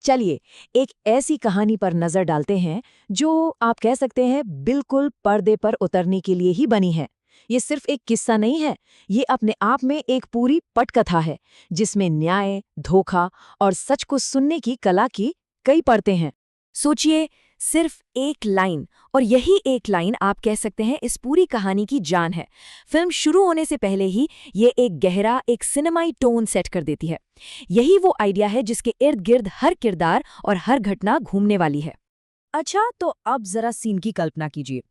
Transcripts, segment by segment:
चलिए एक ऐसी कहानी पर नजर डालते हैं जो आप कह सकते हैं बिल्कुल पर्दे पर उतरने के लिए ही बनी है। ये सिर्फ एक किस्सा नहीं है, ये अपने आप में एक पूरी पटकथा है जिसमें न्याय, धोखा और सच को सुनने की कला की कई परतें हैं। सोचिए, सिर्फ एक लाइन, और यही एक लाइन आप कह सकते हैं इस पूरी कहानी की जान है। फिल्म शुरू होने से पहले ही ये एक गहरा, एक सिनेमाई टोन सेट कर देती है। यही वो आइडिया है जिसके इर्द गिर्द हर किरदार और हर घटना घूमने वाली है। अच्छा, तो अब जरा सीन की कल्पना कीजिए।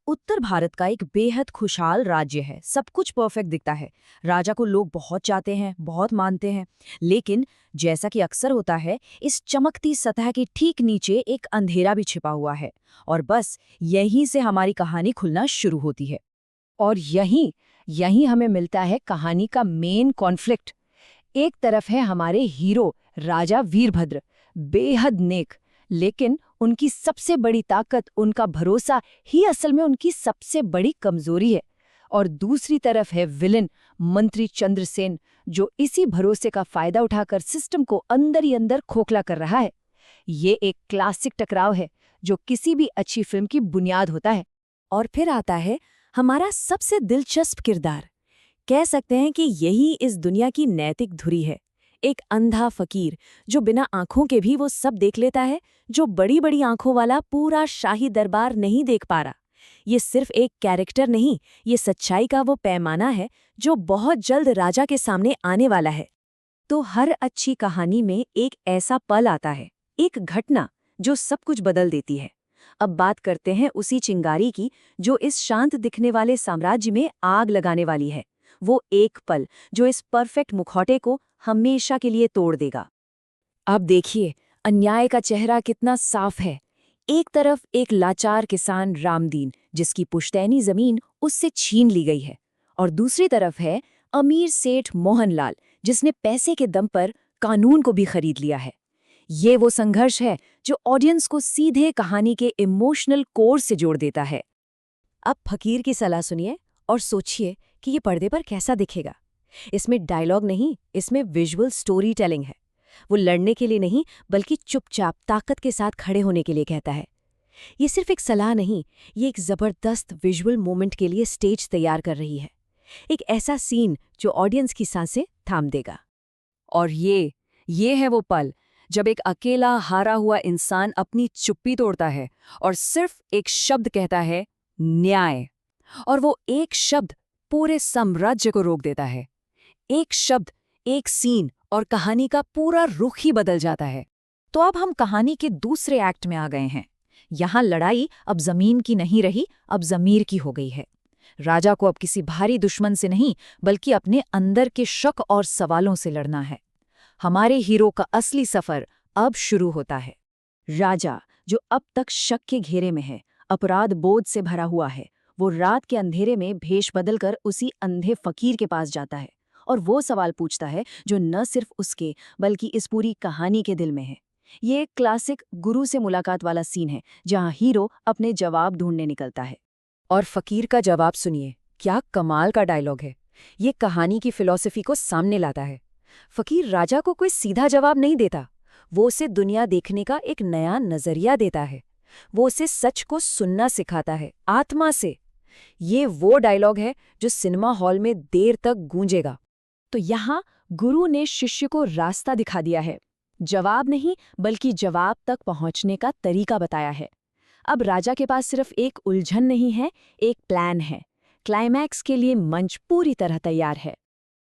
उत्तर भारत का एक बेहद खुशहाल राज्य है, सब कुछ परफेक्ट दिखता है। राजा को लोग बहुत चाहते हैं, बहुत मानते हैं। लेकिन जैसा कि अक्सर होता है, इस चमकती सतह के ठीक नीचे एक अंधेरा भी छिपा हुआ है। और बस यहीं से हमारी कहानी खुलना शुरू होती है। और यहीं यहीं हमें मिलता है कहानी का मेन कॉन्फ्लिक्ट। एक तरफ है हमारे हीरो राजा वीरभद्र, बेहद नेक, लेकिन उनकी सबसे बड़ी ताकत, उनका भरोसा ही असल में उनकी सबसे बड़ी कमजोरी है। और दूसरी तरफ है विलन मंत्री चंद्रसेन, जो इसी भरोसे का फायदा उठाकर सिस्टम को अंदर ही अंदर खोखला कर रहा है। ये एक क्लासिक टकराव है जो किसी भी अच्छी फिल्म की बुनियाद होता है। और फिर आता है हमारा सबसे दिलचस्प किरदार। कह सकते हैं कि यही इस दुनिया की नैतिक धुरी है। एक अंधा फकीर जो बिना आंखों के भी वो सब देख लेता है, जो बड़ी बड़ी आंखों वाला पूरा शाही दरबार नहीं देख पा रहा। ये सिर्फ एक कैरेक्टर नहीं, ये सच्चाई का वो पैमाना है जो बहुत जल्द राजा के सामने आने वाला है। तो हर अच्छी कहानी में एक ऐसा पल आता है, एक घटना जो सब कुछ बदल देती है। अब बात करते हैं उसी चिंगारी की जो इस शांत दिखने वाले साम्राज्य में आग लगाने वाली है। वो एक पल जो इस परफेक्ट मुखौटे को हमेशा के लिए तोड़ देगा। अब देखिए, अन्याय का चेहरा कितना साफ है। एक तरफ एक लाचार किसान रामदीन, जिसकी पुश्तैनी जमीन उससे छीन ली गई है, और दूसरी तरफ है अमीर सेठ मोहनलाल, जिसने पैसे के दम पर कानून को भी खरीद लिया है। ये वो संघर्ष है जो ऑडियंस को सीधे कहानी के इमोशनल कोर से जोड़ देता है। अब फकीर की सलाह सुनिए और सोचिए कि ये पर्दे पर कैसा दिखेगा। इसमें डायलॉग नहीं, इसमें विजुअल स्टोरी टेलिंग है। वो लड़ने के लिए नहीं, बल्कि चुपचाप ताकत के साथ खड़े होने के लिए कहता है। ये सिर्फ एक सलाह नहीं, ये एक जबरदस्त विजुअल मोमेंट के लिए स्टेज तैयार कर रही है। एक ऐसा सीन जो ऑडियंस की सांसें थाम देगा। और ये है वो पल जब एक अकेला हारा हुआ इंसान अपनी चुप्पी तोड़ता है और सिर्फ एक शब्द कहता है, न्याय। और वो एक शब्द पूरे साम्राज्य को रोक देता है। एक शब्द, एक सीन, और कहानी का पूरा रुख ही बदल जाता है। तो अब हम कहानी के दूसरे एक्ट में आ गए हैं। यहाँ लड़ाई अब जमीन की नहीं रही, अब जमीर की हो गई है। राजा को अब किसी भारी दुश्मन से नहीं, बल्कि अपने अंदर के शक और सवालों से लड़ना है। हमारे हीरो का असली सफर अब शुरू होता है। राजा, जो अब तक शक के घेरे में है, अपराध बोझ से भरा हुआ है, वो रात के अंधेरे में भेष बदलकर उसी अंधे फकीर के पास जाता है और वो सवाल पूछता है जो न सिर्फ उसके बल्कि इस पूरी कहानी के दिल में है। ये एक क्लासिक गुरु से मुलाकात वाला सीन है जहां हीरो अपने जवाब ढूंढने निकलता है। और फकीर का जवाब सुनिए, क्या कमाल का डायलॉग है। ये कहानी की फिलॉसफी को सामने लाता है। फकीर राजा को कोई सीधा जवाब नहीं देता, वो उसे दुनिया देखने का एक नया नजरिया देता है। वो उसे सच को सुनना सिखाता है, आत्मा से। ये वो डायलॉग है जो सिनेमा हॉल में देर तक गूंजेगा। तो यहाँ गुरु ने शिष्य को रास्ता दिखा दिया है। जवाब नहीं, बल्कि जवाब तक पहुंचने का तरीका बताया है। अब राजा के पास सिर्फ एक उलझन नहीं है, एक प्लान है। क्लाइमैक्स के लिए मंच पूरी तरह तैयार है।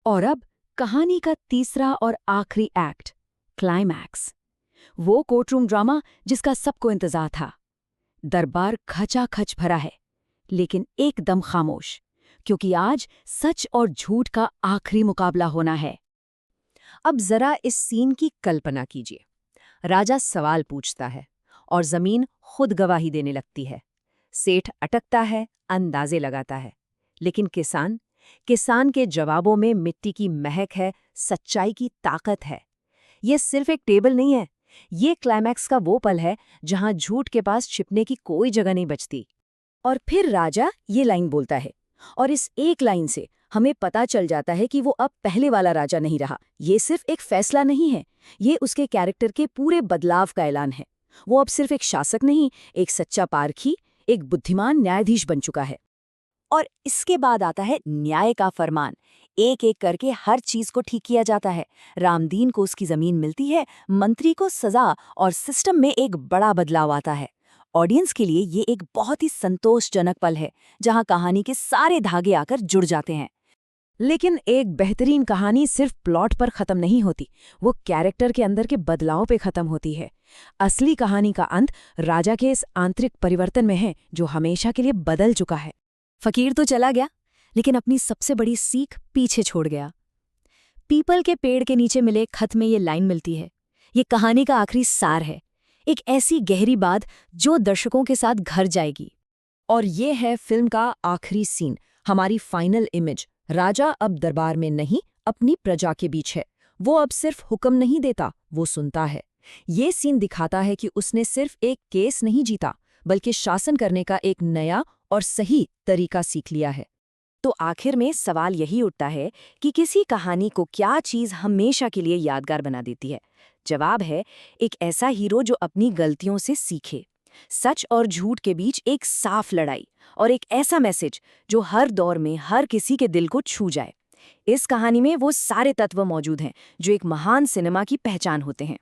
और अब कहानी का तीसरा और आखिरी एक्ट, क्लाइमैक्स। वो कोर्टरूम ड्रामा जिसका सबको इंतजार था। दरबार खचाखच भरा है, लेकिन एकदम खामोश, क्योंकि आज सच और झूठ का आखिरी मुकाबला होना है। अब जरा इस सीन की कल्पना कीजिए। राजा सवाल पूछता है और जमीन खुद गवाही देने लगती है। सेठ अटकता है, अंदाजे लगाता है, लेकिन किसान के जवाबों में मिट्टी की महक है, सच्चाई की ताकत है। ये सिर्फ एक टेबल नहीं है, ये क्लाइमैक्स का वो पल है जहां झूठ के पास छिपने की कोई जगह नहीं बचती। और फिर राजा ये लाइन बोलता है, और इस एक लाइन से हमें पता चल जाता है कि वो अब पहले वाला राजा नहीं रहा। ये सिर्फ एक फैसला नहीं है, ये उसके कैरेक्टर के पूरे बदलाव का ऐलान है। वो अब सिर्फ एक शासक नहीं, एक सच्चा पारखी, एक बुद्धिमान न्यायाधीश बन चुका है। और इसके बाद आता है न्याय का फरमान। एक एक करके हर चीज को ठीक किया जाता है। रामदीन को उसकी जमीन मिलती है, मंत्री को सजा, और सिस्टम में एक बड़ा बदलाव आता है। ऑडियंस के लिए ये एक बहुत ही संतोषजनक पल है, जहां कहानी के सारे धागे आकर जुड़ जाते हैं। लेकिन एक बेहतरीन कहानी सिर्फ प्लॉट पर खत्म नहीं होती, वो कैरेक्टर के अंदर के बदलाव पे खत्म होती है। असली कहानी का अंत राजा के इस आंतरिक परिवर्तन में है, जो हमेशा के लिए बदल चुका है। फकीर तो चला गया, लेकिन अपनी सबसे बड़ी सीख पीछे छोड़ गया। पीपल के पेड़ के नीचे मिले खत में ये लाइन मिलती है। ये कहानी का आखिरी सार है, एक ऐसी गहरी बात जो दर्शकों के साथ घर जाएगी। और ये है फिल्म का आखिरी सीन, हमारी फाइनल इमेज। राजा अब दरबार में नहीं, अपनी प्रजा के बीच है। वो अब सिर्फ हुक्म नहीं देता, वो सुनता है। ये सीन दिखाता है कि उसने सिर्फ एक केस नहीं जीता, बल्कि शासन करने का एक नया और सही तरीका सीख लिया है। तो आखिर में सवाल यही उठता है कि किसी कहानी को क्या चीज़ हमेशा के लिए यादगार बना देती है। जवाब है, एक ऐसा हीरो जो अपनी गलतियों से सीखे, सच और झूठ के बीच एक साफ लड़ाई, और एक ऐसा मैसेज जो हर दौर में हर किसी के दिल को छू जाए। इस कहानी में वो सारे तत्व मौजूद हैं जो एक महान सिनेमा की पहचान होते हैं।